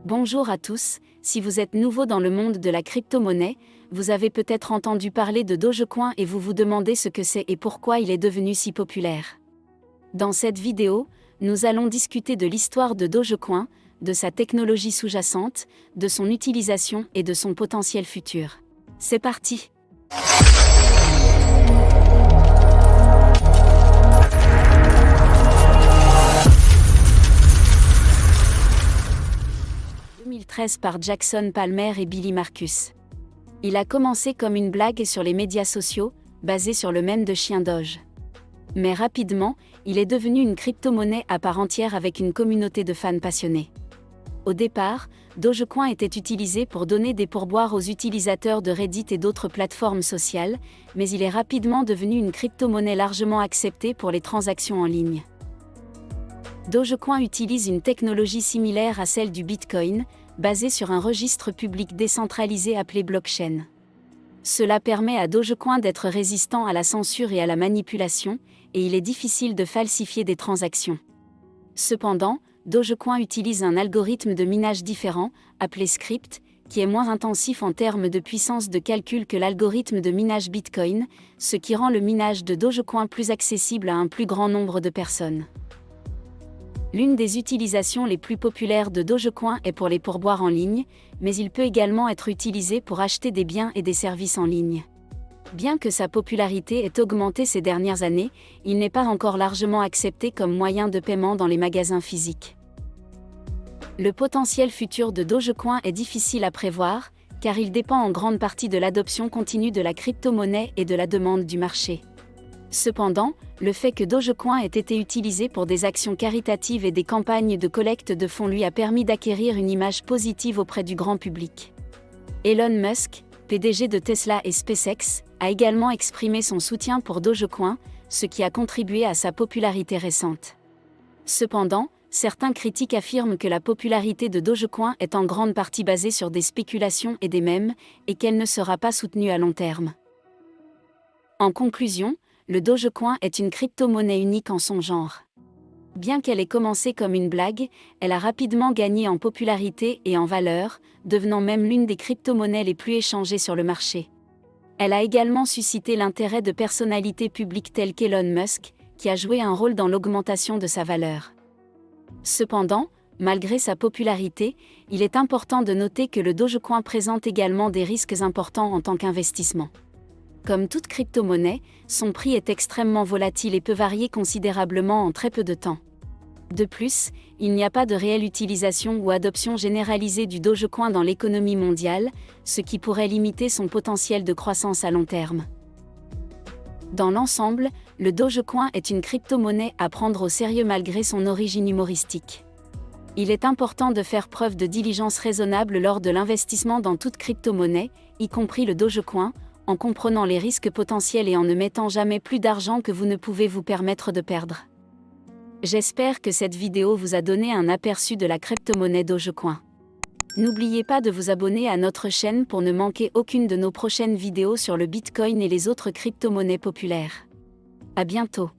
Bonjour à tous, si vous êtes nouveau dans le monde de la crypto-monnaie, vous avez peut-être entendu parler de Dogecoin et vous vous demandez ce que c'est et pourquoi il est devenu si populaire. Dans cette vidéo, nous allons discuter de l'histoire de Dogecoin, de sa technologie sous-jacente, de son utilisation et de son potentiel futur. C'est parti! En 2013 par Jackson Palmer et Billy Marcus. Il a commencé comme une blague sur les médias sociaux, basé sur le mème de chien Doge. Mais rapidement, il est devenu une crypto-monnaie à part entière avec une communauté de fans passionnés. Au départ, Dogecoin était utilisé pour donner des pourboires aux utilisateurs de Reddit et d'autres plateformes sociales, mais il est rapidement devenu une crypto-monnaie largement acceptée pour les transactions en ligne. Dogecoin utilise une technologie similaire à celle du Bitcoin, basée sur un registre public décentralisé appelé blockchain. Cela permet à Dogecoin d'être résistant à la censure et à la manipulation, et il est difficile de falsifier des transactions. Cependant, Dogecoin utilise un algorithme de minage différent, appelé Scrypt, qui est moins intensif en termes de puissance de calcul que l'algorithme de minage Bitcoin, ce qui rend le minage de Dogecoin plus accessible à un plus grand nombre de personnes. L'une des utilisations les plus populaires de Dogecoin est pour les pourboires en ligne, mais il peut également être utilisé pour acheter des biens et des services en ligne. Bien que sa popularité ait augmenté ces dernières années, il n'est pas encore largement accepté comme moyen de paiement dans les magasins physiques. Le potentiel futur de Dogecoin est difficile à prévoir, car il dépend en grande partie de l'adoption continue de la crypto-monnaie et de la demande du marché. Cependant, le fait que Dogecoin ait été utilisé pour des actions caritatives et des campagnes de collecte de fonds lui a permis d'acquérir une image positive auprès du grand public. Elon Musk, PDG de Tesla et SpaceX, a également exprimé son soutien pour Dogecoin, ce qui a contribué à sa popularité récente. Cependant, certains critiques affirment que la popularité de Dogecoin est en grande partie basée sur des spéculations et des mèmes, et qu'elle ne sera pas soutenue à long terme. En conclusion, le Dogecoin est une crypto-monnaie unique en son genre. Bien qu'elle ait commencé comme une blague, elle a rapidement gagné en popularité et en valeur, devenant même l'une des crypto-monnaies les plus échangées sur le marché. Elle a également suscité l'intérêt de personnalités publiques telles qu'Elon Musk, qui a joué un rôle dans l'augmentation de sa valeur. Cependant, malgré sa popularité, il est important de noter que le Dogecoin présente également des risques importants en tant qu'investissement. Comme toute crypto-monnaie, son prix est extrêmement volatile et peut varier considérablement en très peu de temps. De plus, il n'y a pas de réelle utilisation ou adoption généralisée du Dogecoin dans l'économie mondiale, ce qui pourrait limiter son potentiel de croissance à long terme. Dans l'ensemble, le Dogecoin est une crypto-monnaie à prendre au sérieux malgré son origine humoristique. Il est important de faire preuve de diligence raisonnable lors de l'investissement dans toute crypto-monnaie, y compris le Dogecoin, en comprenant les risques potentiels et en ne mettant jamais plus d'argent que vous ne pouvez vous permettre de perdre. J'espère que cette vidéo vous a donné un aperçu de la crypto-monnaie Dogecoin. N'oubliez pas de vous abonner à notre chaîne pour ne manquer aucune de nos prochaines vidéos sur le Bitcoin et les autres crypto-monnaies populaires. À bientôt.